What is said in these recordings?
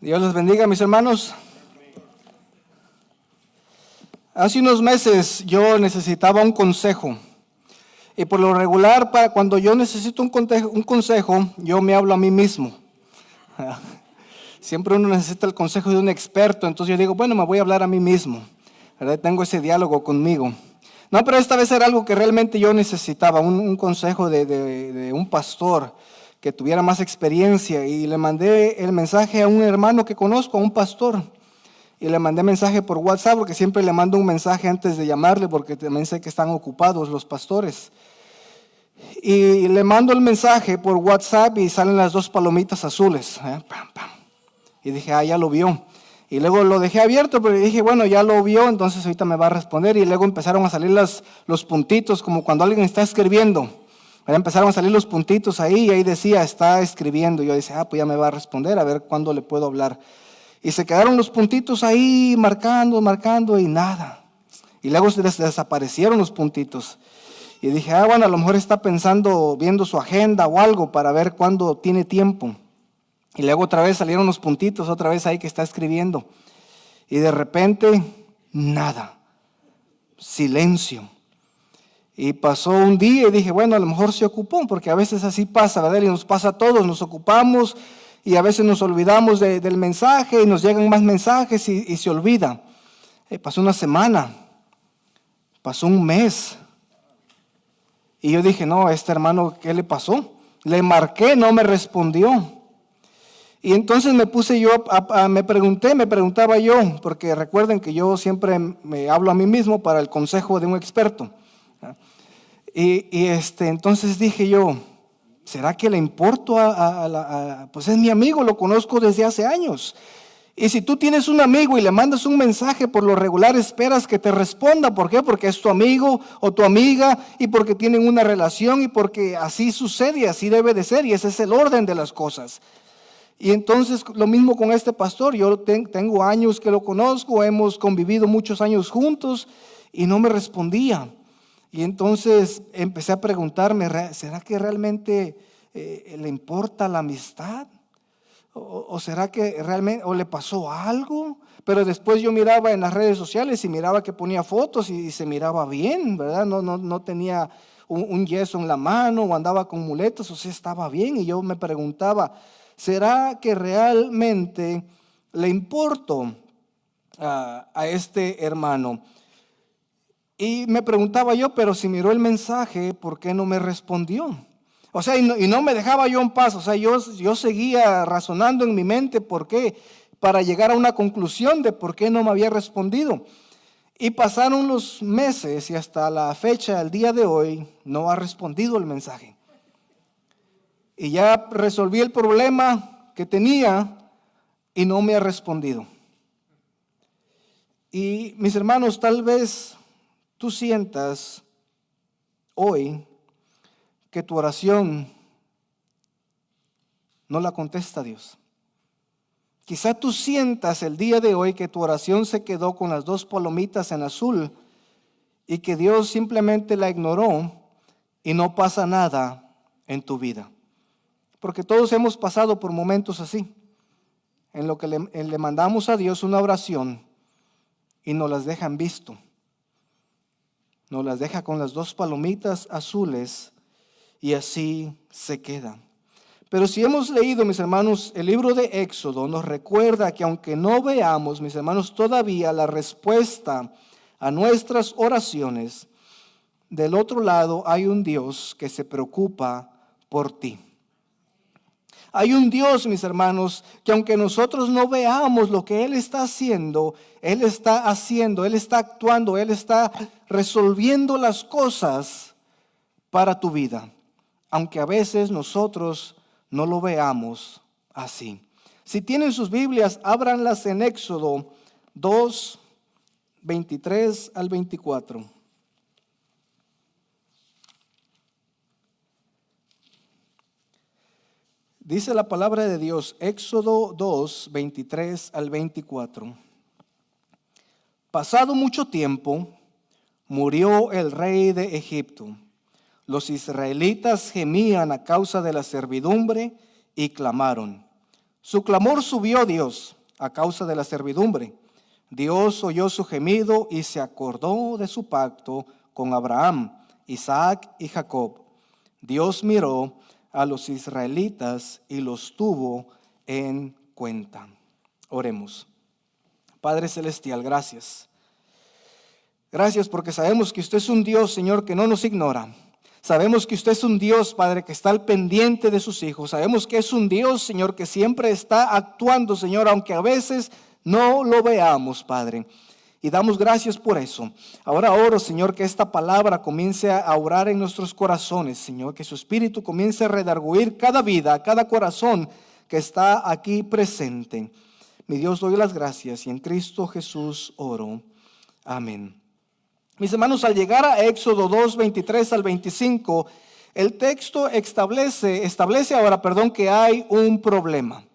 Dios les bendiga, mis hermanos. Hace unos meses yo necesitaba un consejo. Y por lo regular, cuando yo necesito un consejo, yo me hablo a mí mismo. Siempre uno necesita el consejo de un experto, entonces yo digo, bueno, me voy a hablar a mí mismo. ¿Verdad? Tengo ese diálogo conmigo. No, pero esta vez era algo que realmente yo necesitaba, un consejo de un pastor que tuviera más experiencia. Y le mandé el mensaje a un hermano que conozco, a un pastor. Y le mandé mensaje por WhatsApp, porque siempre le mando un mensaje antes de llamarle, porque también sé que están ocupados los pastores. Y le mando el mensaje por WhatsApp y salen las dos palomitas azules. Pam, pam. Y dije, ya lo vio. Y luego lo dejé abierto, pero dije, bueno, ya lo vio, entonces ahorita me va a responder. Y luego empezaron a salir los puntitos, como cuando alguien está escribiendo. Empezaron a salir los puntitos ahí, y ahí decía, está escribiendo. Y yo dije, pues ya me va a responder, a ver cuándo le puedo hablar. Y se quedaron los puntitos ahí, marcando, y nada. Y luego se desaparecieron los puntitos. Y dije, bueno, a lo mejor está pensando, viendo su agenda o algo para ver cuándo tiene tiempo. Y luego otra vez salieron los puntitos, otra vez ahí que está escribiendo. Y de repente, nada. Silencio. Y pasó un día y dije, bueno, a lo mejor se ocupó, porque a veces así pasa, ¿verdad? Y nos pasa a todos, nos ocupamos y a veces nos olvidamos del mensaje y nos llegan más mensajes y se olvida. Pasó una semana, pasó un mes. Y yo dije, no, este hermano, ¿qué le pasó? Le marqué, no me respondió. Y entonces me puse yo, me preguntaba yo, porque recuerden que yo siempre me hablo a mí mismo para el consejo de un experto. Entonces dije yo, ¿será que le importo pues es mi amigo, lo conozco desde hace años? Y si tú tienes un amigo y le mandas un mensaje, por lo regular esperas que te responda. ¿Por qué? Porque es tu amigo o tu amiga y porque tienen una relación y porque así sucede y así debe de ser y ese es el orden de las cosas. Y entonces lo mismo con este pastor, yo tengo años que lo conozco, hemos convivido muchos años juntos y no me respondía. Y entonces empecé a preguntarme, ¿será que realmente le importa la amistad? ¿O será que realmente le pasó algo? Pero después yo miraba en las redes sociales y miraba que ponía fotos y se miraba bien, ¿verdad? No tenía un yeso en la mano o andaba con muletas, o sea, estaba bien. Y yo me preguntaba, ¿será que realmente le importo a este hermano? Y me preguntaba yo, pero si miró el mensaje, ¿por qué no me respondió? O sea, y no me dejaba yo en paz. O sea, yo seguía razonando en mi mente por qué, para llegar a una conclusión de por qué no me había respondido. Y pasaron los meses y hasta la fecha, el día de hoy, no ha respondido el mensaje. Y ya resolví el problema que tenía y no me ha respondido. Y mis hermanos, tal vez tú sientas hoy que tu oración no la contesta Dios. Quizá tú sientas el día de hoy que tu oración se quedó con las dos palomitas en azul y que Dios simplemente la ignoró y no pasa nada en tu vida. Porque todos hemos pasado por momentos así, en lo que le mandamos a Dios una oración y nos las dejan visto. Nos las deja con las dos palomitas azules y así se queda. Pero si hemos leído, mis hermanos, el libro de Éxodo, nos recuerda que aunque no veamos, mis hermanos, todavía la respuesta a nuestras oraciones, del otro lado hay un Dios que se preocupa por ti. Hay un Dios, mis hermanos, que aunque nosotros no veamos lo que Él está haciendo, Él está actuando, Él está resolviendo las cosas para tu vida. Aunque a veces nosotros no lo veamos así. Si tienen sus Biblias, ábranlas en Éxodo 2, 23 al 24. Dice la palabra de Dios, Éxodo 2, 23 al 24. Pasado mucho tiempo, murió el rey de Egipto. Los israelitas gemían a causa de la servidumbre y clamaron: Su clamor subió a Dios a causa de la servidumbre. Dios oyó su gemido y se acordó de su pacto con Abraham, Isaac y Jacob. Dios miró a los israelitas y los tuvo en cuenta. Oremos. Padre Celestial, gracias. Gracias porque sabemos que usted es un Dios, Señor, que no nos ignora. Sabemos que usted es un Dios, Padre, que está al pendiente de sus hijos. Sabemos que es un Dios, Señor, que siempre está actuando, Señor, aunque a veces no lo veamos, Padre. Y damos gracias por eso. Ahora oro, Señor, que esta palabra comience a orar en nuestros corazones, Señor. Que su Espíritu comience a redarguir cada vida, cada corazón que está aquí presente. Mi Dios, doy las gracias y en Cristo Jesús oro. Amén. Mis hermanos, al llegar a Éxodo 2, 23 al 25, el texto establece ahora, que hay un problema.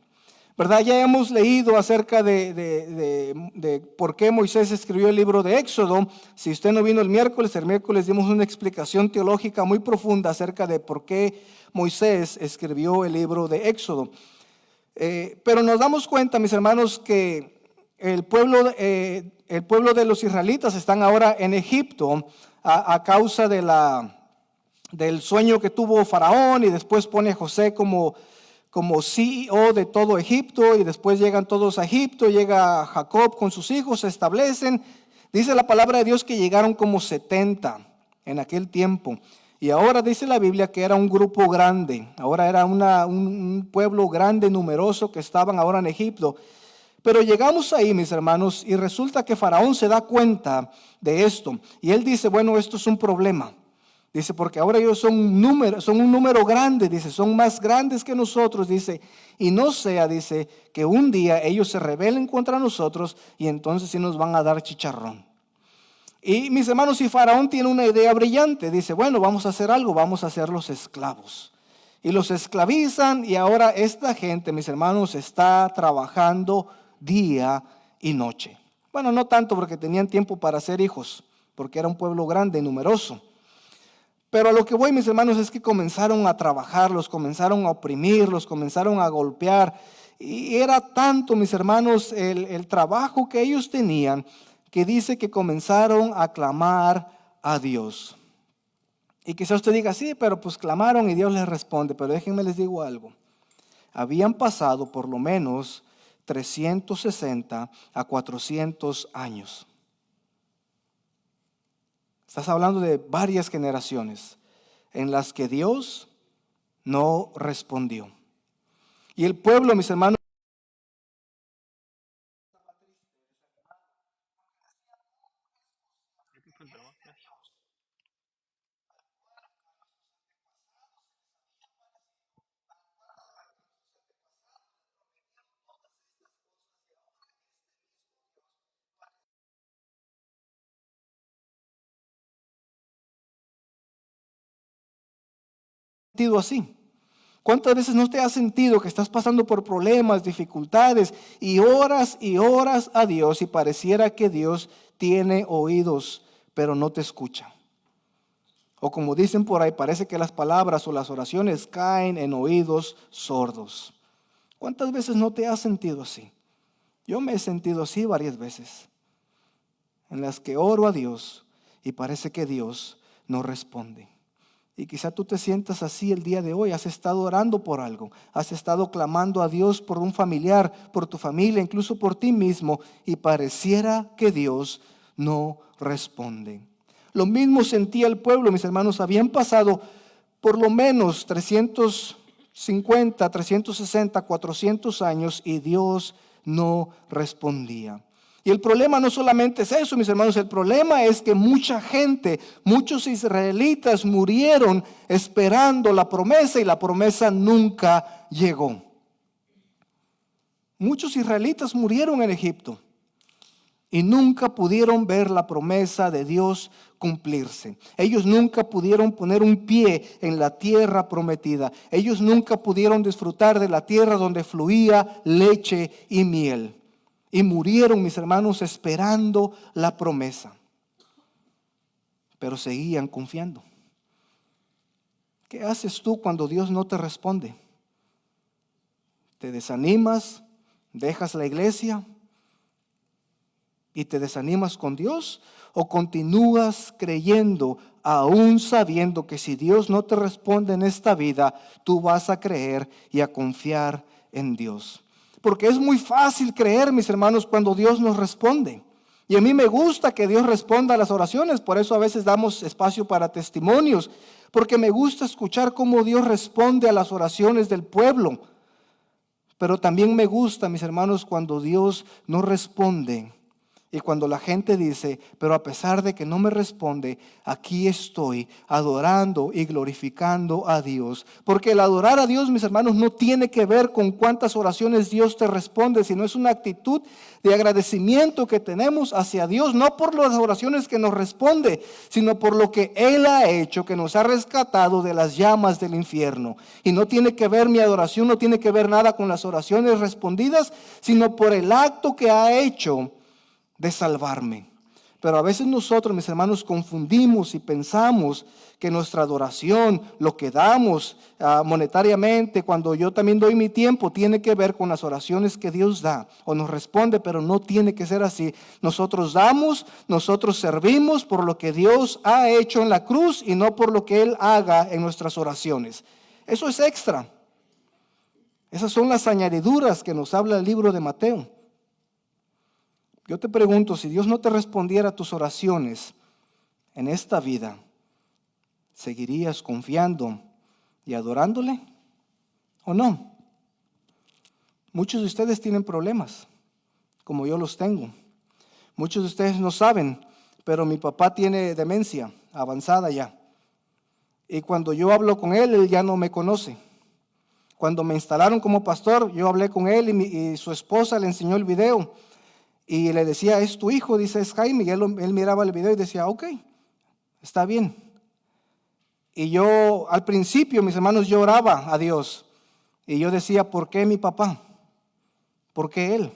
¿Verdad? Ya hemos leído acerca de por qué Moisés escribió el libro de Éxodo. Si usted no vino el miércoles dimos una explicación teológica muy profunda acerca de por qué Moisés escribió el libro de Éxodo. Pero nos damos cuenta, mis hermanos, que el pueblo de los israelitas están ahora en Egipto a causa del sueño que tuvo Faraón, y después pone a José como CEO de todo Egipto, y después llegan todos a Egipto, llega Jacob con sus hijos, se establecen. Dice la palabra de Dios que llegaron como 70 en aquel tiempo. Y ahora dice la Biblia que era un grupo grande, ahora era un pueblo grande, numeroso, que estaban ahora en Egipto. Pero llegamos ahí, mis hermanos, y resulta que Faraón se da cuenta de esto. Y él dice, bueno, esto es un problema. Dice, porque ahora ellos son un número grande, dice, son más grandes que nosotros, dice. Y no sea, dice, que un día ellos se rebelen contra nosotros y entonces sí nos van a dar chicharrón. Y mis hermanos, si Faraón tiene una idea brillante, dice, bueno, vamos a hacer algo, vamos a hacerlos esclavos. Y los esclavizan, y ahora esta gente, mis hermanos, está trabajando día y noche. Bueno, no tanto porque tenían tiempo para hacer hijos, porque era un pueblo grande y numeroso. Pero a lo que voy, mis hermanos, es que comenzaron a trabajar, los comenzaron a oprimir, los comenzaron a golpear. Y era tanto, mis hermanos, el trabajo que ellos tenían, que dice que comenzaron a clamar a Dios. Y quizás usted diga, sí, pero pues clamaron y Dios les responde. Pero déjenme les digo algo. Habían pasado por lo menos 360 a 400 años. Estás hablando de varias generaciones en las que Dios no respondió. Y el pueblo, mis hermanos, sentido así. ¿Cuántas veces no te has sentido que estás pasando por problemas, dificultades y oras a Dios y pareciera que Dios tiene oídos, pero no te escucha? O como dicen por ahí, parece que las palabras o las oraciones caen en oídos sordos. ¿Cuántas veces no te has sentido así? Yo me he sentido así varias veces, en las que oro a Dios y parece que Dios no responde. Y quizá tú te sientas así el día de hoy, has estado orando por algo, has estado clamando a Dios por un familiar, por tu familia, incluso por ti mismo, y pareciera que Dios no responde. Lo mismo sentía el pueblo, mis hermanos, habían pasado por lo menos 350, 360, 400 años y Dios no respondía. Y el problema no solamente es eso, mis hermanos, el problema es que mucha gente, muchos israelitas murieron esperando la promesa y la promesa nunca llegó. Muchos israelitas murieron en Egipto y nunca pudieron ver la promesa de Dios cumplirse. Ellos nunca pudieron poner un pie en la tierra prometida. Ellos nunca pudieron disfrutar de la tierra donde fluía leche y miel. Y murieron, mis hermanos, esperando la promesa. Pero seguían confiando. ¿Qué haces tú cuando Dios no te responde? te desanimas, dejas la iglesia y te desanimas con Dios, o continúas creyendo, aún sabiendo que si Dios no te responde en esta vida, tú vas a creer y a confiar en Dios. Porque es muy fácil creer, mis hermanos, cuando Dios nos responde. Y a mí me gusta que Dios responda a las oraciones, por eso a veces damos espacio para testimonios, porque me gusta escuchar cómo Dios responde a las oraciones del pueblo. Pero también me gusta, mis hermanos, cuando Dios no responde y cuando la gente dice, pero a pesar de que no me responde, aquí estoy adorando y glorificando a Dios. Porque el adorar a Dios, mis hermanos, no tiene que ver con cuántas oraciones Dios te responde, sino es una actitud de agradecimiento que tenemos hacia Dios, no por las oraciones que nos responde, sino por lo que Él ha hecho, que nos ha rescatado de las llamas del infierno. Y no tiene que ver mi adoración, no tiene que ver nada con las oraciones respondidas, sino por el acto que ha hecho de salvarme. Pero a veces nosotros, mis hermanos, confundimos y pensamos que nuestra adoración, lo que damos monetariamente, cuando yo también doy mi tiempo, tiene que ver con las oraciones que Dios da o nos responde, pero no tiene que ser así. Nosotros damos, nosotros servimos por lo que Dios ha hecho en la cruz y no por lo que Él haga en nuestras oraciones. Eso es extra. Esas son las añadiduras que nos habla el libro de Mateo. Yo te pregunto, si Dios no te respondiera a tus oraciones en esta vida, ¿seguirías confiando y adorándole o no? Muchos de ustedes tienen problemas, como yo los tengo. Muchos de ustedes no saben, pero mi papá tiene demencia avanzada ya. Y cuando yo hablo con él ya no me conoce. Cuando me instalaron como pastor, yo hablé con él y su esposa le enseñó el video. Y le decía, es tu hijo, dice, es Jaime. Y él miraba el video y decía, ok, está bien. Y yo al principio, mis hermanos, yo oraba a Dios. Y yo decía, ¿por qué mi papá? ¿Por qué él?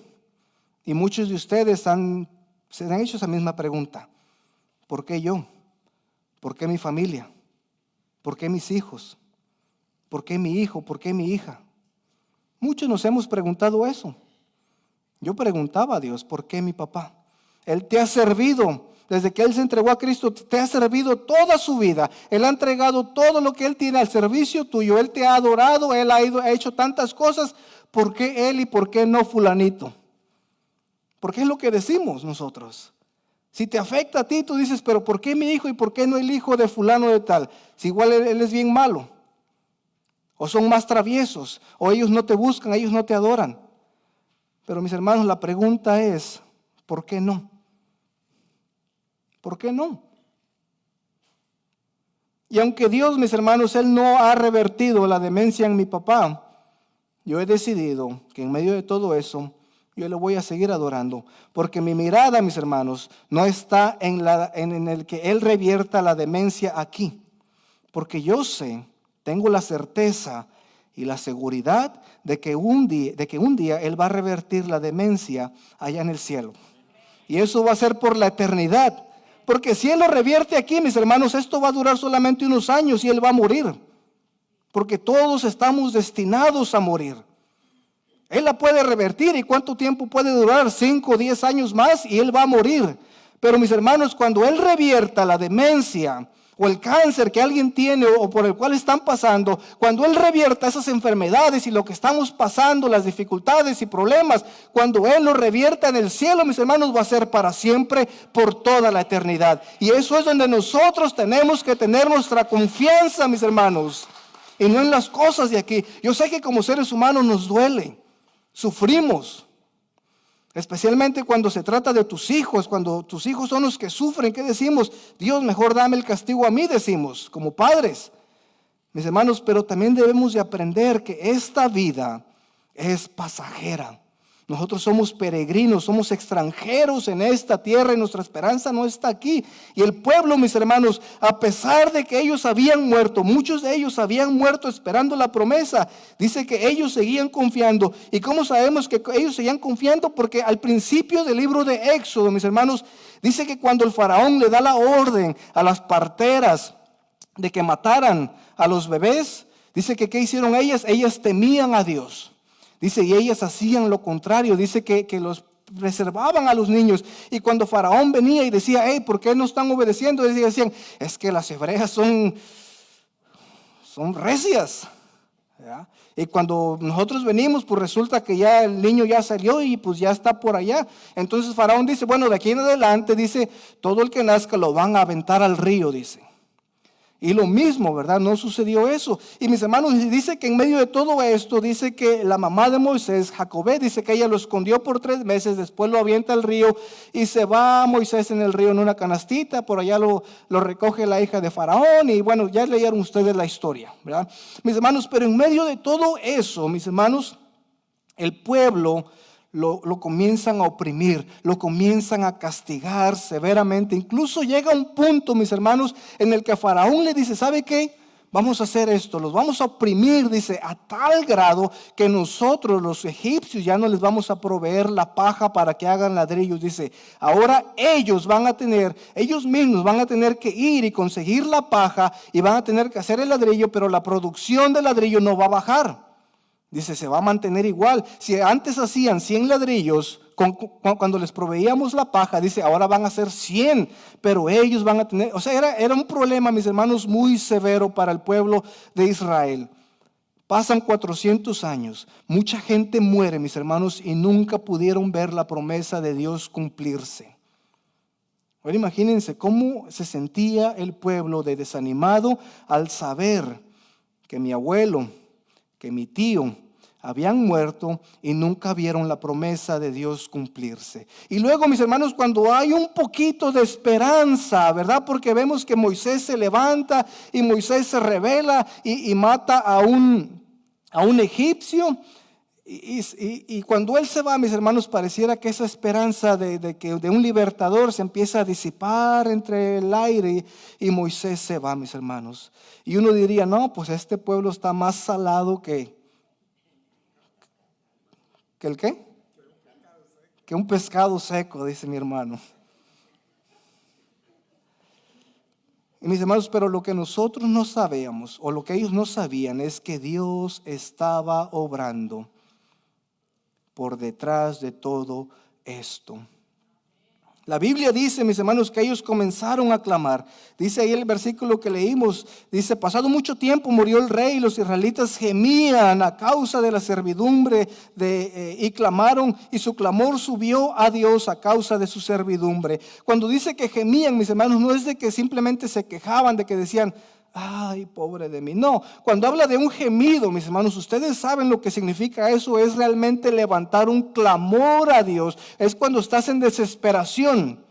Y muchos de ustedes se han hecho esa misma pregunta. ¿Por qué yo? ¿Por qué mi familia? ¿Por qué mis hijos? ¿Por qué mi hijo? ¿Por qué mi hija? Muchos nos hemos preguntado eso. Yo preguntaba a Dios, ¿por qué mi papá? Él te ha servido, desde que Él se entregó a Cristo, te ha servido toda su vida. Él ha entregado todo lo que Él tiene al servicio tuyo. Él te ha adorado, Él ha hecho tantas cosas. ¿Por qué Él y por qué no fulanito? Porque es lo que decimos nosotros. Si te afecta a ti, tú dices, pero ¿por qué mi hijo y por qué no el hijo de fulano de tal? Si igual él es bien malo. O son más traviesos, o ellos no te buscan, ellos no te adoran. Pero mis hermanos, la pregunta es, ¿por qué no? ¿Por qué no? Y aunque Dios, mis hermanos, Él no ha revertido la demencia en mi papá, yo he decidido que en medio de todo eso, yo le voy a seguir adorando. Porque mi mirada, mis hermanos, no está en el que Él revierta la demencia aquí. Porque yo sé, tengo la certeza y la seguridad de que un día Él va a revertir la demencia allá en el cielo. Y eso va a ser por la eternidad. Porque si Él lo revierte aquí, mis hermanos, esto va a durar solamente unos años y Él va a morir. Porque todos estamos destinados a morir. Él la puede revertir. ¿Y cuánto tiempo puede durar? 5 o 10 años más y Él va a morir. Pero mis hermanos, cuando Él revierta la demencia o el cáncer que alguien tiene o por el cual están pasando, cuando Él revierta esas enfermedades y lo que estamos pasando, las dificultades y problemas, cuando Él lo revierta en el cielo, mis hermanos, va a ser para siempre, por toda la eternidad. Y eso es donde nosotros tenemos que tener nuestra confianza, mis hermanos, y no en las cosas de aquí. Yo sé que como seres humanos nos duele, sufrimos. Especialmente cuando se trata de tus hijos, cuando tus hijos son los que sufren, ¿qué decimos? Dios, mejor dame el castigo a mí, decimos, como padres. Mis hermanos, pero también debemos de aprender que esta vida es pasajera. Nosotros somos peregrinos, somos extranjeros en esta tierra y nuestra esperanza no está aquí. Y el pueblo, mis hermanos, a pesar de que ellos habían muerto, muchos de ellos habían muerto esperando la promesa, dice que ellos seguían confiando. ¿Y cómo sabemos que ellos seguían confiando? Porque al principio del libro de Éxodo, mis hermanos, dice que cuando el faraón le da la orden a las parteras de que mataran a los bebés, dice que ¿qué hicieron ellas? Ellas temían a Dios. Dice, y ellas hacían lo contrario. Dice que los reservaban a los niños. Y cuando Faraón venía y decía, hey, ¿por qué no están obedeciendo? Decían, es que las hebreas son recias. ¿Ya? Y cuando nosotros venimos, pues resulta que ya el niño ya salió y pues ya está por allá. Entonces Faraón dice, bueno, de aquí en adelante, dice, todo el que nazca lo van a aventar al río, dice. Y lo mismo, ¿verdad? No sucedió eso. Y mis hermanos, dice que en medio de todo esto, dice que la mamá de Moisés, Jacobé, dice que ella lo escondió por 3 meses, después lo avienta al río y se va Moisés en el río en una canastita, por allá lo recoge la hija de Faraón y bueno, ya leyeron ustedes la historia, ¿verdad? Mis hermanos, pero en medio de todo eso, mis hermanos, el pueblo lo comienzan a oprimir, lo comienzan a castigar severamente. Incluso llega un punto, mis hermanos, en el que Faraón le dice, ¿sabe qué? Vamos a hacer esto, los vamos a oprimir, dice, a tal grado que nosotros los egipcios ya no les vamos a proveer la paja para que hagan ladrillos. Dice, ahora ellos mismos van a tener que ir y conseguir la paja y van a tener que hacer el ladrillo, pero la producción del ladrillo no va a bajar. Dice, se va a mantener igual. Si antes hacían 100 ladrillos, cuando les proveíamos la paja, dice, ahora van a ser 100, pero ellos van a tener, o sea, era un problema, mis hermanos, muy severo para el pueblo de Israel. Pasan 400 años, mucha gente muere, mis hermanos, y nunca pudieron ver la promesa de Dios cumplirse. Ahora imagínense cómo se sentía el pueblo de desanimado al saber que mi abuelo, que mi tío habían muerto y nunca vieron la promesa de Dios cumplirse. Y luego, mis hermanos, cuando hay un poquito de esperanza, ¿verdad? Porque vemos que Moisés se levanta y Moisés se rebela y mata a un egipcio. Y cuando él se va, mis hermanos, pareciera que esa esperanza de un libertador se empieza a disipar entre el aire y Moisés se va, mis hermanos. Y uno diría, no, pues este pueblo está más salado que ¿el qué? Que un pescado seco, dice mi hermano. Y mis hermanos, pero lo que nosotros no sabíamos, o lo que ellos no sabían, es que Dios estaba obrando por detrás de todo esto. La Biblia dice, mis hermanos, que ellos comenzaron a clamar. Dice ahí el versículo que leímos, dice, pasado mucho tiempo murió el rey y los israelitas gemían a causa de la servidumbre y clamaron, y su clamor subió a Dios a causa de su servidumbre. Cuando dice que gemían, mis hermanos, no es de que simplemente se quejaban, de que decían, ay, pobre de mí. No, cuando habla de un gemido, mis hermanos, ustedes saben lo que significa eso. Es realmente levantar un clamor a Dios. Es cuando estás en desesperación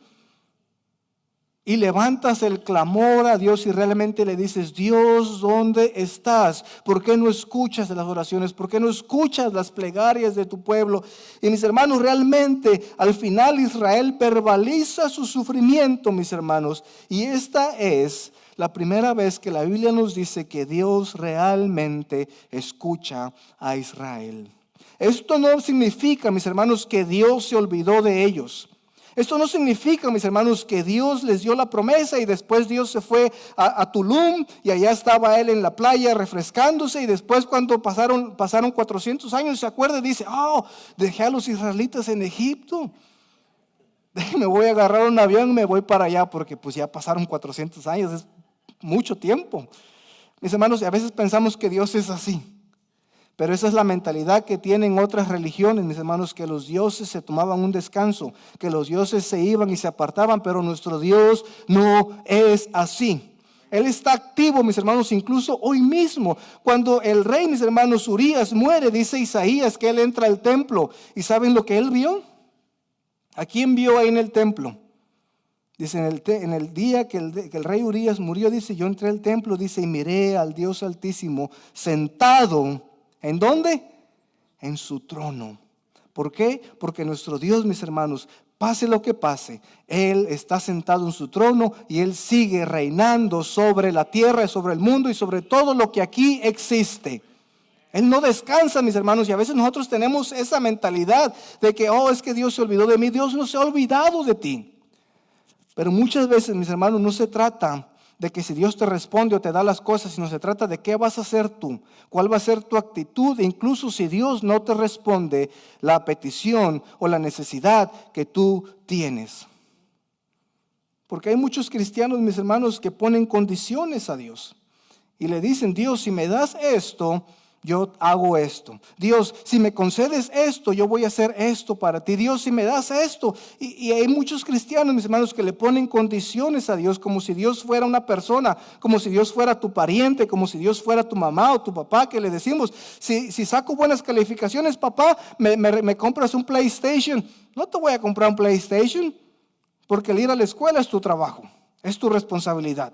y levantas el clamor a Dios y realmente le dices, Dios, ¿dónde estás? ¿Por qué no escuchas las oraciones? ¿Por qué no escuchas las plegarias de tu pueblo? Y mis hermanos, realmente al final Israel verbaliza su sufrimiento, mis hermanos. Y esta es la primera vez que la Biblia nos dice que Dios realmente escucha a Israel. Esto no significa, mis hermanos, que Dios se olvidó de ellos. Esto no significa, mis hermanos, que Dios les dio la promesa y después Dios se fue a Tulum y allá estaba él en la playa refrescándose y después cuando pasaron 400 años se acuerda y dice, dejé a los israelitas en Egipto. Me voy a agarrar un avión y me voy para allá porque pues ya pasaron 400 años, es mucho tiempo. Mis hermanos, a veces pensamos que Dios es así, pero esa es la mentalidad que tienen otras religiones, mis hermanos, que los dioses se tomaban un descanso, que los dioses se iban y se apartaban, pero nuestro Dios no es así. Él está activo, mis hermanos, incluso hoy mismo. Cuando el rey, mis hermanos, Urías muere, dice Isaías que él entra al templo. ¿Y saben lo que él vio? ¿A quién vio ahí en el templo? Dice, en el día que el rey Urías murió, dice, yo entré al templo, dice, y miré al Dios Altísimo sentado, ¿en dónde? En su trono. ¿Por qué? Porque nuestro Dios, mis hermanos, pase lo que pase, Él está sentado en su trono y Él sigue reinando sobre la tierra, sobre el mundo y sobre todo lo que aquí existe. Él no descansa, mis hermanos, y a veces nosotros tenemos esa mentalidad de que, es que Dios se olvidó de mí. Dios no se ha olvidado de ti. Pero muchas veces, mis hermanos, no se trata de que si Dios te responde o te da las cosas, sino se trata de qué vas a hacer tú, cuál va a ser tu actitud, incluso si Dios no te responde la petición o la necesidad que tú tienes. Porque hay muchos cristianos, mis hermanos, que ponen condiciones a Dios y le dicen: Dios, si me das esto, yo hago esto. Dios, si me concedes esto, yo voy a hacer esto para ti. Dios, si me das esto. Y hay muchos cristianos, mis hermanos, que le ponen condiciones a Dios, como si Dios fuera una persona, como si Dios fuera tu pariente, como si Dios fuera tu mamá o tu papá, que le decimos: si saco buenas calificaciones, papá, me compras un PlayStation. No te voy a comprar un PlayStation, porque el ir a la escuela es tu trabajo, es tu responsabilidad.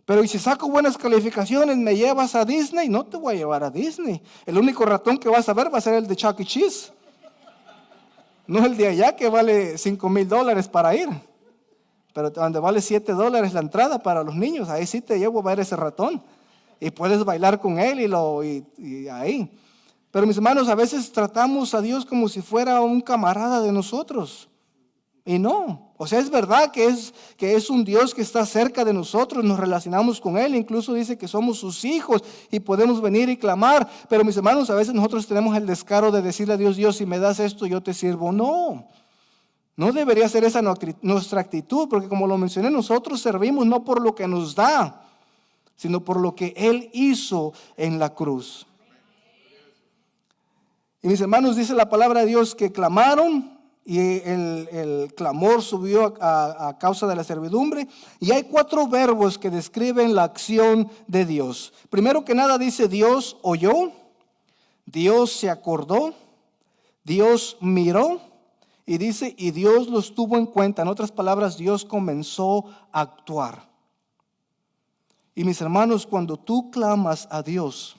Pero ¿y si saco buenas calificaciones, me llevas a Disney? No te voy a llevar a Disney. El único ratón que vas a ver va a ser el de Chuck E. Cheese. No el de allá que vale $5,000 para ir. Pero donde vale $7 la entrada para los niños, ahí sí te llevo a ver ese ratón. Y puedes bailar con él y ahí. Pero mis hermanos, a veces tratamos a Dios como si fuera un camarada de nosotros. Y no, o sea, es verdad que es un Dios que está cerca de nosotros, nos relacionamos con Él, incluso dice que somos sus hijos y podemos venir y clamar. Pero mis hermanos, a veces nosotros tenemos el descaro de decirle a Dios: Dios, si me das esto, yo te sirvo. No debería ser esa nuestra actitud, porque como lo mencioné, nosotros servimos no por lo que nos da, sino por lo que Él hizo en la cruz. Y mis hermanos, dice la palabra de Dios que clamaron, y el clamor subió a causa de la servidumbre. Y hay 4 verbos que describen la acción de Dios. Primero que nada dice: Dios oyó, Dios se acordó, Dios miró, y dice: y Dios los tuvo en cuenta. En otras palabras, Dios comenzó a actuar. Y mis hermanos, cuando tú clamas a Dios,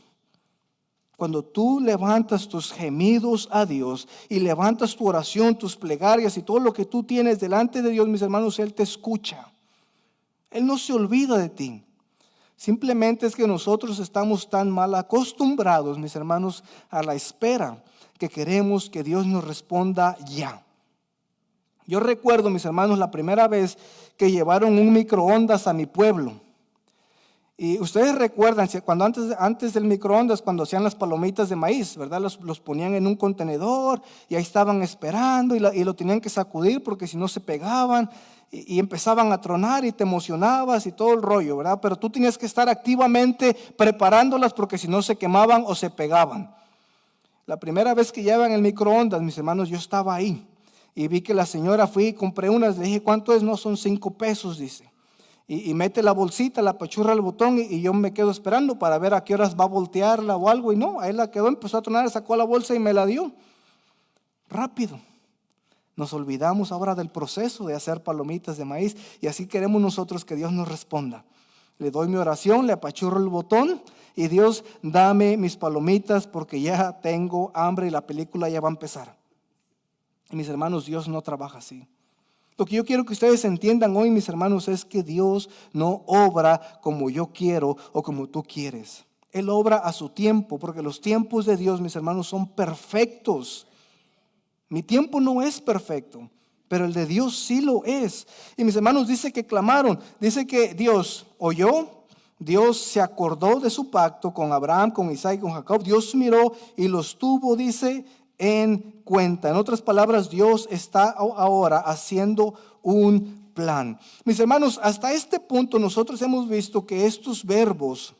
cuando tú levantas tus gemidos a Dios y levantas tu oración, tus plegarias y todo lo que tú tienes delante de Dios, mis hermanos, Él te escucha. Él no se olvida de ti. Simplemente es que nosotros estamos tan mal acostumbrados, mis hermanos, a la espera, que queremos que Dios nos responda ya. Yo recuerdo, mis hermanos, la primera vez que llevaron un microondas a mi pueblo. Y ustedes recuerdan, cuando antes del microondas, cuando hacían las palomitas de maíz, ¿verdad? Los ponían en un contenedor y ahí estaban esperando y lo tenían que sacudir porque si no se pegaban y empezaban a tronar y te emocionabas y todo el rollo, ¿verdad? Pero tú tenías que estar activamente preparándolas porque si no se quemaban o se pegaban. La primera vez que llevan el microondas, mis hermanos, yo estaba ahí y vi que la señora, fui y compré unas, le dije: ¿cuánto es? No, son 5 pesos, dice. Y mete la bolsita, la apachurra el botón y yo me quedo esperando para ver a qué horas va a voltearla o algo. Y no, ahí la quedó, empezó a tronar, sacó la bolsa y me la dio. Rápido. Nos olvidamos ahora del proceso de hacer palomitas de maíz y así queremos nosotros que Dios nos responda. Le doy mi oración, le apachurro el botón y: Dios, dame mis palomitas porque ya tengo hambre y la película ya va a empezar. Y mis hermanos, Dios no trabaja así. Lo que yo quiero que ustedes entiendan hoy, mis hermanos, es que Dios no obra como yo quiero o como tú quieres. Él obra a su tiempo, porque los tiempos de Dios, mis hermanos, son perfectos. Mi tiempo no es perfecto, pero el de Dios sí lo es. Y mis hermanos, dice que clamaron, dice que Dios oyó, Dios se acordó de su pacto con Abraham, con Isaac y con Jacob. Dios miró y los tuvo, dice, en cuenta. En otras palabras, Dios está ahora haciendo un plan. Mis hermanos, hasta este punto nosotros hemos visto que estos verbos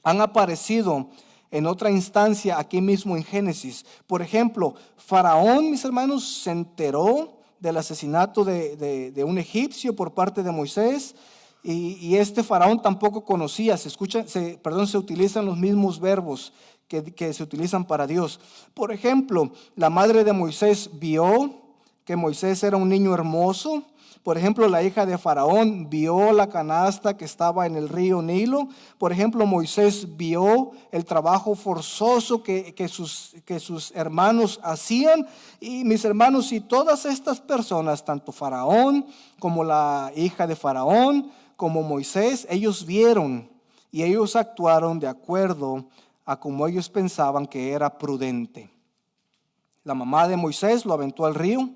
han aparecido en otra instancia aquí mismo en Génesis. Por ejemplo, Faraón, mis hermanos, se enteró del asesinato de un egipcio por parte de Moisés. Y este faraón tampoco conocía, se utilizan los mismos verbos que se utilizan para Dios. Por ejemplo, la madre de Moisés vio que Moisés era un niño hermoso. Por ejemplo, la hija de Faraón vio la canasta que estaba en el río Nilo. Por ejemplo, Moisés vio el trabajo forzoso que sus hermanos hacían. Y mis hermanos, y todas estas personas, tanto Faraón como la hija de Faraón, como Moisés, ellos vieron y ellos actuaron de acuerdo a como ellos pensaban que era prudente. La mamá de Moisés lo aventó al río,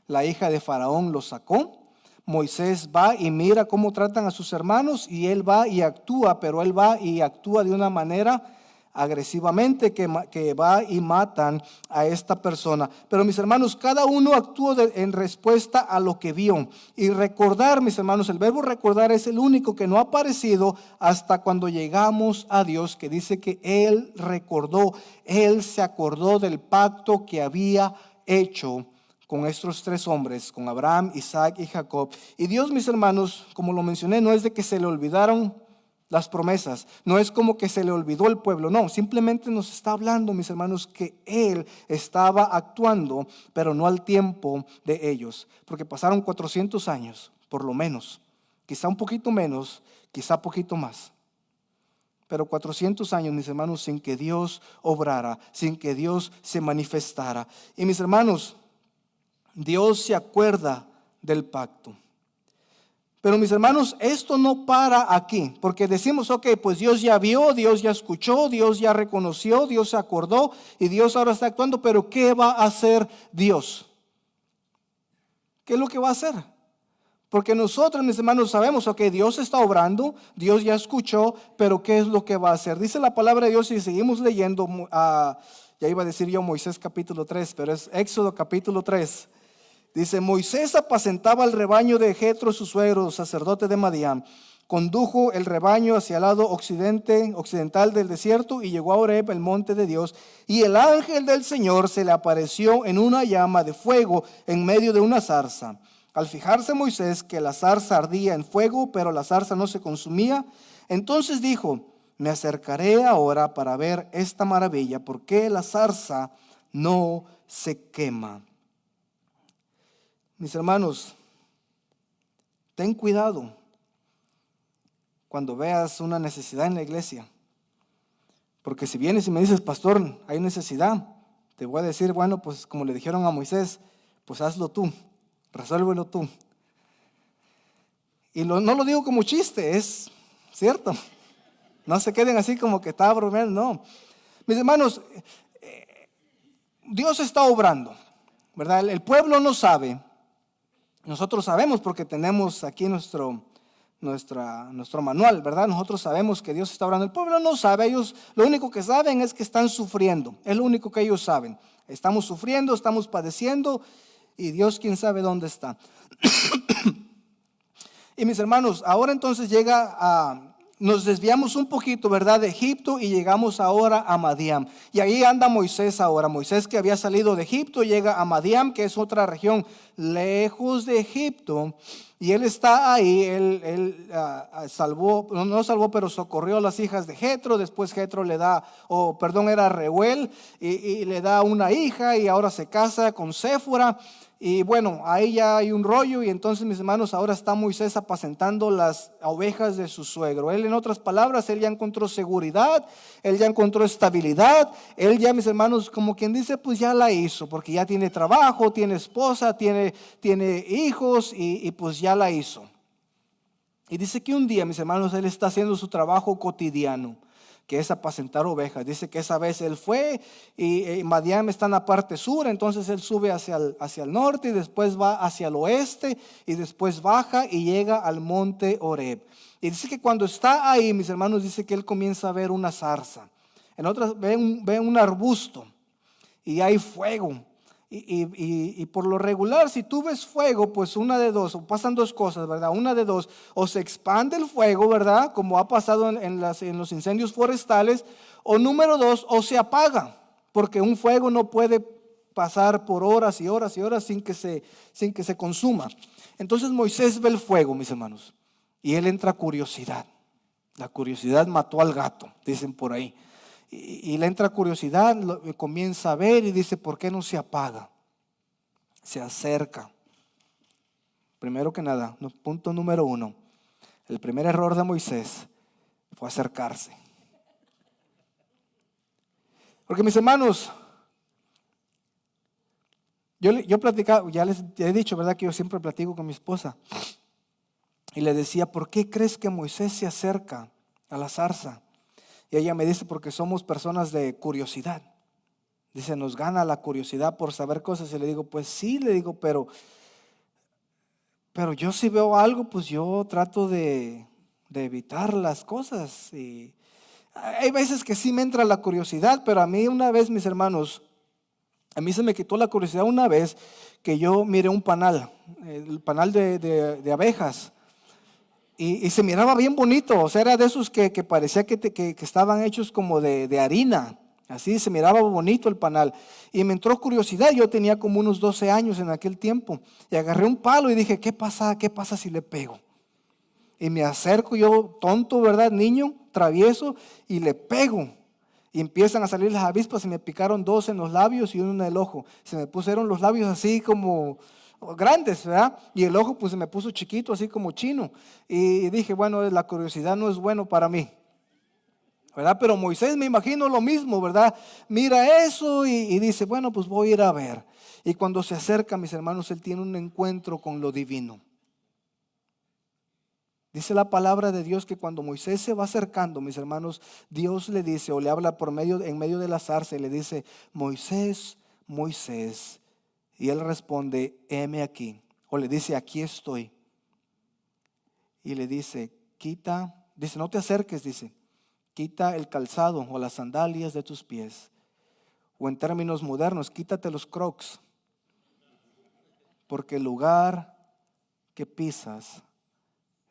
la hija de Faraón lo sacó. Moisés va y mira cómo tratan a sus hermanos y él va y actúa, pero él va y actúa de una manera agresivamente que va y matan a esta persona. Pero mis hermanos, cada uno actuó en respuesta a lo que vio. Y recordar, mis hermanos, el verbo recordar es el único que no ha aparecido hasta cuando llegamos a Dios, que dice que Él recordó, Él se acordó del pacto que había hecho con estos tres hombres, con Abraham, Isaac y Jacob. Y Dios, mis hermanos, como lo mencioné, no es de que se le olvidaron las promesas, no es como que se le olvidó el pueblo, no, simplemente nos está hablando, mis hermanos, que Él estaba actuando, pero no al tiempo de ellos, porque pasaron 400 años, por lo menos, quizá un poquito menos, quizá poquito más. Pero 400 años, mis hermanos, sin que Dios obrara, sin que Dios se manifestara. Y mis hermanos, Dios se acuerda del pacto. Pero mis hermanos, esto no para aquí, porque decimos, ok, pues Dios ya vio, Dios ya escuchó, Dios ya reconoció, Dios se acordó y Dios ahora está actuando, pero ¿qué va a hacer Dios? ¿Qué es lo que va a hacer? Porque nosotros, mis hermanos, sabemos, ok, Dios está obrando, Dios ya escuchó, pero ¿qué es lo que va a hacer? Dice la palabra de Dios y seguimos leyendo, ya iba a decir yo Moisés capítulo 3, pero es Éxodo capítulo 3. Dice, Moisés apacentaba el rebaño de Jetro, su suegro, sacerdote de Madián. Condujo el rebaño hacia el lado occidental del desierto y llegó a Horeb, el monte de Dios. Y el ángel del Señor se le apareció en una llama de fuego en medio de una zarza. Al fijarse Moisés que la zarza ardía en fuego, pero la zarza no se consumía, entonces dijo, me acercaré ahora para ver esta maravilla, porque la zarza no se quema. Mis hermanos, ten cuidado cuando veas una necesidad en la iglesia. Porque si vienes y me dices, pastor, hay necesidad, te voy a decir, bueno, pues como le dijeron a Moisés, pues hazlo tú, resuélvelo tú. Y no lo digo como chiste, es cierto. No se queden así como que estaba bromeando, no. Mis hermanos, Dios está obrando, ¿verdad? El pueblo no sabe. Nosotros sabemos porque tenemos aquí nuestro manual, ¿verdad? Nosotros sabemos que Dios está obrando. El pueblo no sabe, ellos lo único que saben es que están sufriendo. Es lo único que ellos saben. Estamos sufriendo, estamos padeciendo y Dios quién sabe dónde está. Y mis hermanos, ahora entonces nos desviamos un poquito, ¿verdad? De Egipto y llegamos ahora a Madián. Y ahí anda Moisés ahora. Moisés que había salido de Egipto llega a Madián, que es otra región lejos de Egipto. Y él está ahí, él salvó, no salvó, pero socorrió a las hijas de Jetro. Después Jetro le da, era Reuel, y le da una hija y ahora se casa con Séfora. Y bueno, ahí ya hay un rollo y entonces mis hermanos, ahora está Moisés apacentando las ovejas de su suegro. Él, en otras palabras, él ya encontró seguridad, él ya encontró estabilidad, él ya, mis hermanos, como quien dice, pues ya la hizo, porque ya tiene trabajo, tiene esposa, tiene hijos y pues ya la hizo. Y dice que un día, mis hermanos, él está haciendo su trabajo cotidiano, que es apacentar ovejas. Dice que esa vez él fue y Madián está en la parte sur, entonces él sube hacia el norte y después va hacia el oeste y después baja y llega al monte Horeb. Y dice que cuando está ahí, mis hermanos, dice que él comienza a ver una zarza. En otras ve un arbusto y hay fuego. Y por lo regular, si tú ves fuego, pues una de dos, o pasan dos cosas, ¿verdad? Una de dos, o se expande el fuego, ¿verdad? Como ha pasado en los incendios forestales, o número dos, o se apaga, porque un fuego no puede pasar por horas y horas y horas sin que se consuma. Entonces Moisés ve el fuego, mis hermanos, y él entra a curiosidad. La curiosidad mató al gato, dicen por ahí. Y le entra curiosidad, comienza a ver y dice, ¿por qué no se apaga? Se acerca. Primero que nada, punto número 1. El primer error de Moisés fue acercarse. Porque mis hermanos, yo platicaba, ya les he dicho, ¿verdad? Que yo siempre platico con mi esposa. Y le decía, ¿por qué crees que Moisés se acerca a la zarza? Y ella me dice, porque somos personas de curiosidad. Dice, nos gana la curiosidad por saber cosas. Y le digo, pues sí, pero Pero yo si veo algo, pues yo trato de evitar las cosas. Y hay veces que sí me entra la curiosidad, pero a mí una vez, mis hermanos, a mí se me quitó la curiosidad una vez que yo miré un panal, el panal de abejas. Y se miraba bien bonito, o sea, era de esos que parecía que estaban hechos como de harina. Así se miraba bonito el panal. Y me entró curiosidad, yo tenía como unos 12 años en aquel tiempo. Y agarré un palo y dije, ¿qué pasa? ¿Qué pasa si le pego? Y me acerco yo, tonto, ¿verdad? Niño, travieso, y le pego. Y empiezan a salir las avispas, y me picaron 2 en los labios y uno en el ojo. Se me pusieron los labios así como grandes, ¿verdad? Y el ojo pues se me puso chiquito, así como chino. Y dije, bueno, la curiosidad no es bueno para mí, ¿verdad? Pero Moisés, me imagino lo mismo, ¿verdad? Mira eso y dice, bueno, pues voy a ir a ver. Y cuando se acerca, mis hermanos, él tiene un encuentro con lo divino. Dice la palabra de Dios que cuando Moisés se va acercando, mis hermanos, Dios le dice o le habla en medio de la zarza y le dice, Moisés, Moisés. Y él responde, heme aquí. O le dice, aquí estoy. Y le dice, dice, no te acerques, dice, quita el calzado o las sandalias de tus pies. O en términos modernos, quítate los crocs, porque el lugar que pisas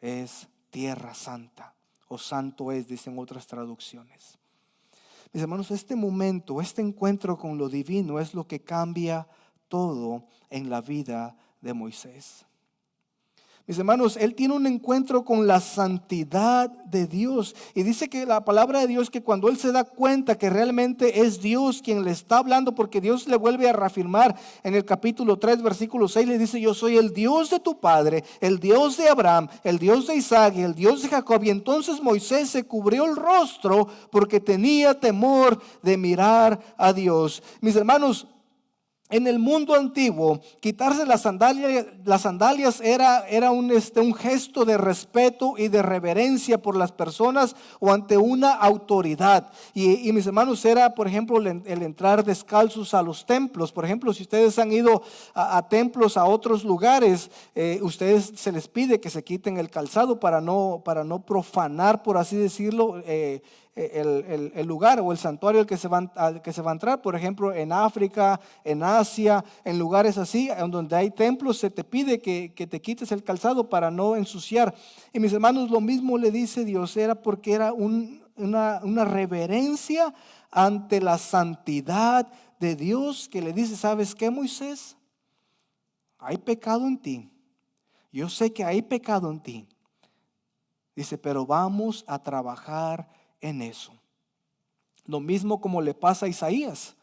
es tierra santa, o santo es, dicen otras traducciones. Mis hermanos, este momento, este encuentro con lo divino es lo que cambia todo en la vida de Moisés. Mis hermanos, él tiene un encuentro con la santidad de Dios. Y dice que la palabra de Dios, que cuando él se da cuenta que realmente es Dios quien le está hablando, porque Dios le vuelve a reafirmar en el capítulo 3, versículo 6, le dice, yo soy el Dios de tu padre, el Dios de Abraham, el Dios de Isaac y el Dios de Jacob. Y entonces Moisés se cubrió el rostro porque tenía temor de mirar a Dios. Mis hermanos, en el mundo antiguo, quitarse las sandalias era un gesto de respeto y de reverencia por las personas o ante una autoridad. Y mis hermanos, era, por ejemplo, el entrar descalzos a los templos. Por ejemplo, si ustedes han ido a templos, a otros lugares, ustedes se les pide que se quiten el calzado para no profanar, por así decirlo, el lugar o el santuario al que se va a entrar. Por ejemplo, en África, en Asia, en lugares así, en donde hay templos, se te pide que te quites el calzado para no ensuciar. Y mis hermanos, lo mismo le dice Dios, era porque era una reverencia ante la santidad de Dios, que le dice, ¿sabes qué, Moisés? Hay pecado en ti. Yo sé que hay pecado en ti. Dice, pero vamos a trabajar en eso. Lo mismo como le pasa a Isaías.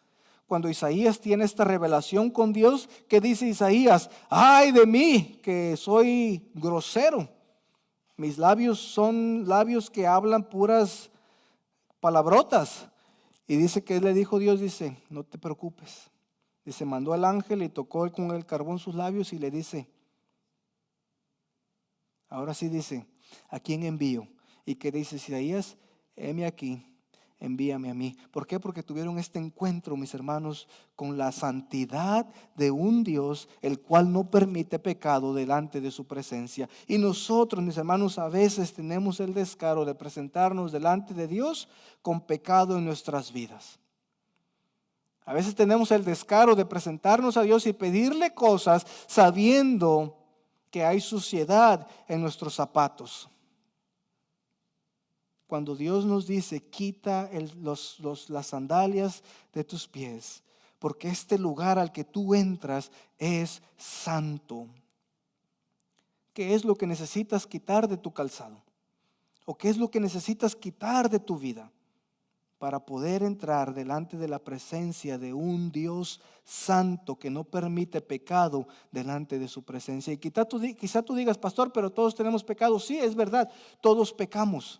Cuando Isaías tiene esta revelación con Dios, ¿qué dice Isaías? ¡Ay de mí, que soy grosero! Mis labios son labios que hablan puras palabrotas. Y dice que le dijo Dios, dice, no te preocupes. Dice, mandó al ángel y tocó con el carbón sus labios y le dice, ahora sí dice, ¿a quién envío? Y que dice Isaías, heme aquí, envíame a mí. ¿Por qué? Porque tuvieron este encuentro, mis hermanos, con la santidad de un Dios, el cual no permite pecado delante de su presencia. Y nosotros, mis hermanos, a veces tenemos el descaro de presentarnos delante de Dios con pecado en nuestras vidas. A veces tenemos el descaro de presentarnos a Dios y pedirle cosas sabiendo que hay suciedad en nuestros zapatos. Cuando Dios nos dice, quita las sandalias de tus pies, porque este lugar al que tú entras es santo. ¿Qué es lo que necesitas quitar de tu calzado? ¿O qué es lo que necesitas quitar de tu vida para poder entrar delante de la presencia de un Dios santo que no permite pecado delante de su presencia? Y quizá tú digas, pastor, pero todos tenemos pecado. Sí, es verdad, todos pecamos.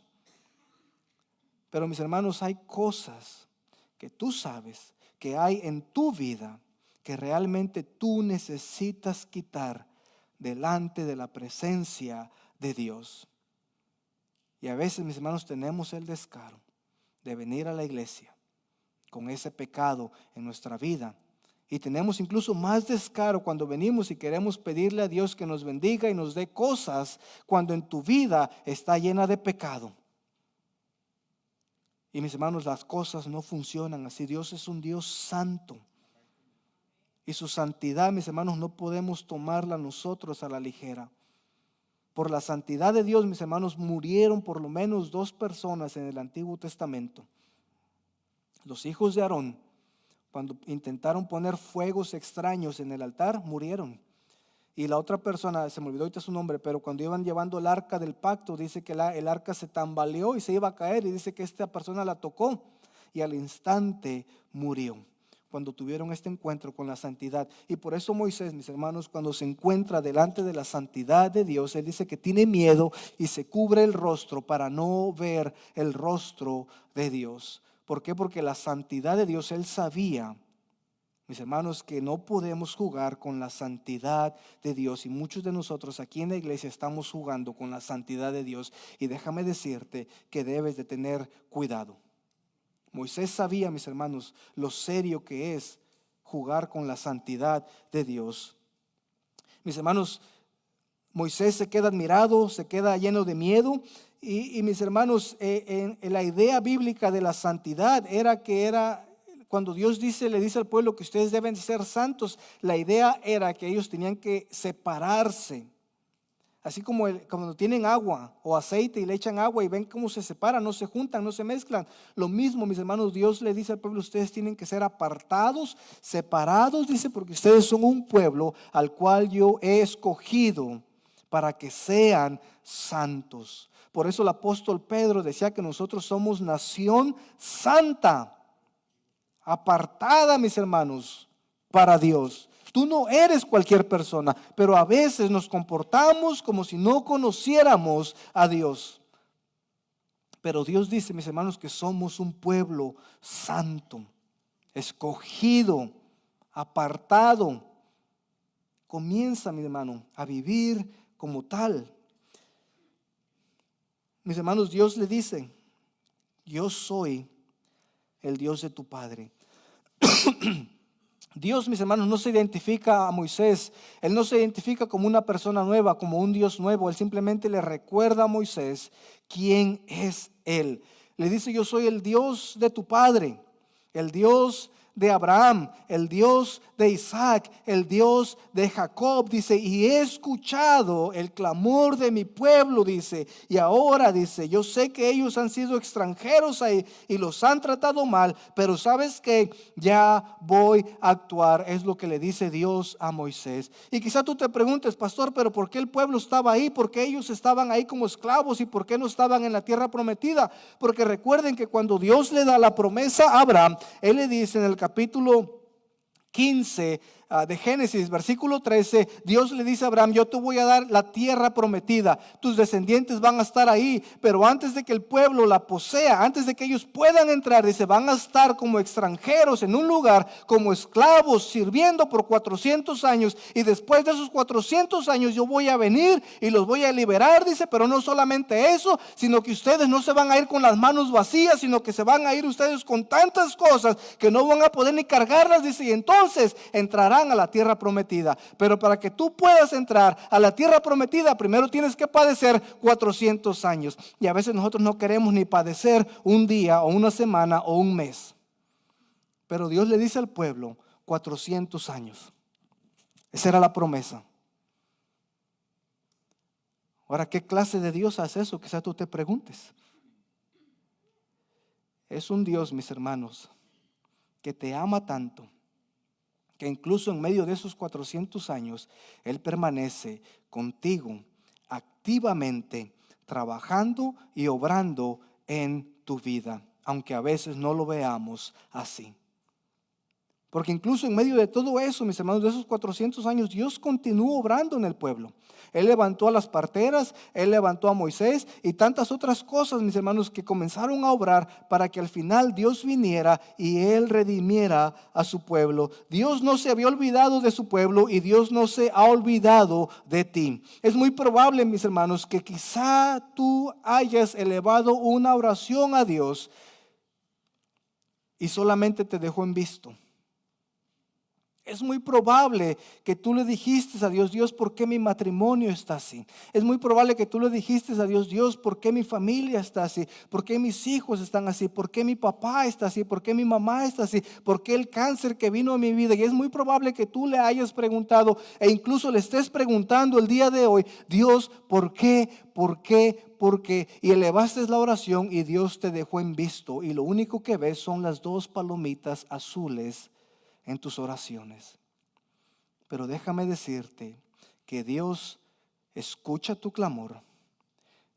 Pero mis hermanos, hay cosas que tú sabes que hay en tu vida que realmente tú necesitas quitar delante de la presencia de Dios. Y a veces, mis hermanos, tenemos el descaro de venir a la iglesia con ese pecado en nuestra vida Y tenemos incluso más descaro cuando venimos y queremos pedirle a Dios que nos bendiga y nos dé cosas cuando en tu vida está llena de pecado. Y mis hermanos, las cosas no funcionan así. Dios es un Dios santo. Y su santidad, mis hermanos, no podemos tomarla nosotros a la ligera. Por la santidad de Dios, mis hermanos, murieron por lo menos 2 personas en el Antiguo Testamento. Los hijos de Aarón, cuando intentaron poner fuegos extraños en el altar, murieron. Y la otra persona, se me olvidó ahorita su nombre, pero cuando iban llevando el arca del pacto, dice que el arca se tambaleó y se iba a caer, y dice que esta persona la tocó y al instante murió cuando tuvieron este encuentro con la santidad. Y por eso Moisés, mis hermanos, cuando se encuentra delante de la santidad de Dios, él dice que tiene miedo y se cubre el rostro para no ver el rostro de Dios. ¿Por qué? Porque la santidad de Dios, él sabía, mis hermanos, que no podemos jugar con la santidad de Dios. Y muchos de nosotros aquí en la iglesia estamos jugando con la santidad de Dios. Y déjame decirte que debes de tener cuidado. Moisés sabía, mis hermanos, lo serio que es jugar con la santidad de Dios. Mis hermanos, Moisés se queda admirado, se queda lleno de miedo. Y mis hermanos, en la idea bíblica de la santidad era cuando Dios le dice al pueblo que ustedes deben ser santos, la idea era que ellos tenían que separarse. Así como cuando tienen agua o aceite y le echan agua y ven cómo se separan, no se juntan, no se mezclan. Lo mismo, mis hermanos, Dios le dice al pueblo, ustedes tienen que ser apartados, separados, dice, porque ustedes son un pueblo al cual yo he escogido para que sean santos. Por eso el apóstol Pedro decía que nosotros somos nación santa, apartada, mis hermanos, para Dios. Tú no eres cualquier persona, pero a veces nos comportamos como si no conociéramos a Dios. Pero Dios dice, mis hermanos, que somos un pueblo santo, escogido, apartado. Comienza, mi hermano, a vivir como tal. Mis hermanos, Dios le dice, yo soy el Dios de tu padre. Dios, mis hermanos, no se identifica a Moisés. Él no se identifica como una persona nueva, como un Dios nuevo. Él simplemente le recuerda a Moisés quién es Él. Le dice, yo soy el Dios de tu padre, el Dios de Abraham, el Dios de Isaac, el Dios de Jacob, dice, y he escuchado el clamor de mi pueblo, dice, y ahora, dice, yo sé que ellos han sido extranjeros ahí y los han tratado mal, pero sabes que ya voy a actuar, es lo que le dice Dios a Moisés. Y quizá tú te preguntes, pastor, pero ¿por qué el pueblo estaba ahí? ¿Por qué ellos estaban ahí como esclavos? ¿Y por qué no estaban en la tierra prometida? Porque recuerden que cuando Dios le da la promesa a Abraham, Él le dice en el capítulo 15 de Génesis, versículo 13, Dios le dice a Abraham, yo te voy a dar la tierra prometida, tus descendientes van a estar ahí, pero antes de que el pueblo la posea, antes de que ellos puedan entrar, dice, van a estar como extranjeros en un lugar, como esclavos, sirviendo por 400 años, y después de esos 400 años yo voy a venir y los voy a liberar, dice, pero no solamente eso, sino que ustedes no se van a ir con las manos vacías, sino que se van a ir ustedes con tantas cosas que no van a poder ni cargarlas, dice, y entonces entrarán a la tierra prometida. Pero para que tú puedas entrar a la tierra prometida, primero tienes que padecer 400 años. Y a veces nosotros no queremos ni padecer un día o una semana o un mes. Pero Dios le dice al pueblo 400 años. Esa era la promesa. Ahora, ¿qué clase de Dios hace eso? Quizás tú te preguntes. Es un Dios, mis hermanos, que te ama tanto, que incluso en medio de esos 400 años, Él permanece contigo activamente, trabajando y obrando en tu vida, aunque a veces no lo veamos así. Porque incluso en medio de todo eso, mis hermanos, de esos 400 años, Dios continuó obrando en el pueblo. Él levantó a las parteras, Él levantó a Moisés y tantas otras cosas, mis hermanos, que comenzaron a obrar para que al final Dios viniera y Él redimiera a su pueblo. Dios no se había olvidado de su pueblo y Dios no se ha olvidado de ti. Es muy probable, mis hermanos, que quizá tú hayas elevado una oración a Dios y solamente te dejó en visto. Es muy probable que tú le dijiste a Dios, Dios, ¿por qué mi matrimonio está así? Es muy probable que tú le dijiste a Dios, Dios, ¿por qué mi familia está así? ¿Por qué mis hijos están así? ¿Por qué mi papá está así? ¿Por qué mi mamá está así? ¿Por qué el cáncer que vino a mi vida? Y es muy probable que tú le hayas preguntado e incluso le estés preguntando el día de hoy, Dios, ¿por qué? ¿Por qué? ¿Por qué? Y elevaste la oración y Dios te dejó en visto y lo único que ves son las dos palomitas azules en tus oraciones. Pero déjame decirte que Dios escucha tu clamor.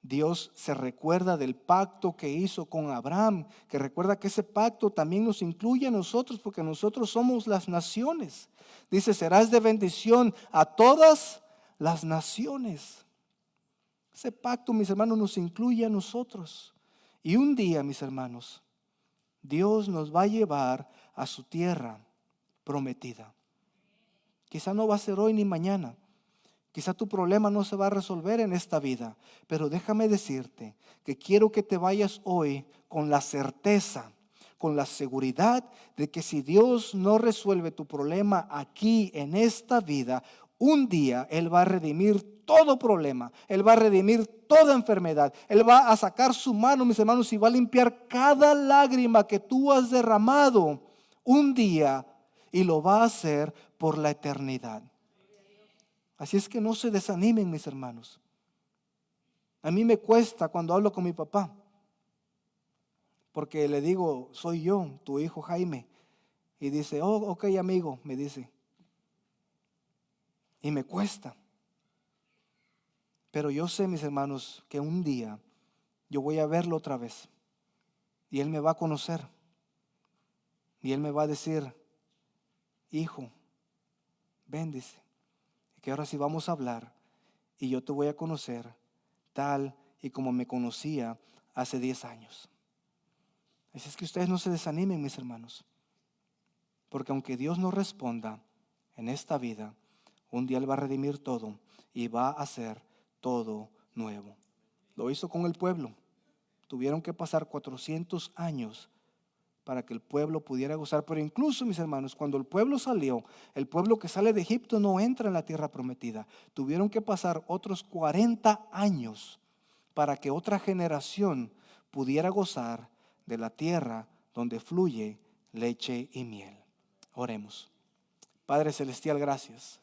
Dios se recuerda del pacto que hizo con Abraham, que recuerda que ese pacto también nos incluye a nosotros, porque nosotros somos las naciones. Dice, serás de bendición a todas las naciones. Ese pacto, mis hermanos, nos incluye a nosotros. Y un día, mis hermanos, Dios nos va a llevar a su tierra prometida. Quizá no va a ser hoy ni mañana. Quizá tu problema no se va a resolver en esta vida. Pero déjame decirte que quiero que te vayas hoy con la certeza, con la seguridad de que si Dios no resuelve tu problema aquí en esta vida, un día Él va a redimir todo problema. Él va a redimir toda enfermedad. Él va a sacar su mano, mis hermanos, y va a limpiar cada lágrima que tú has derramado un día, y lo va a hacer por la eternidad. Así es que no se desanimen, mis hermanos. A mí me cuesta cuando hablo con mi papá, porque le digo, soy yo, tu hijo Jaime. Y dice, oh, ok, amigo, me dice. Y me cuesta. Pero yo sé, mis hermanos, que un día yo voy a verlo otra vez. Y él me va a conocer. Y él me va a decir, hijo, ven, dice, que ahora sí vamos a hablar. Y yo te voy a conocer tal y como me conocía hace 10 años. Así es que ustedes no se desanimen, mis hermanos. Porque aunque Dios no responda en esta vida, un día Él va a redimir todo y va a hacer todo nuevo. Lo hizo con el pueblo. Tuvieron que pasar 400 años para que el pueblo pudiera gozar. Pero incluso, mis hermanos, cuando el pueblo salió, el pueblo que sale de Egipto no entra en la tierra prometida. Tuvieron que pasar otros 40 años para que otra generación pudiera gozar de la tierra donde fluye leche y miel. Oremos. Padre Celestial, gracias.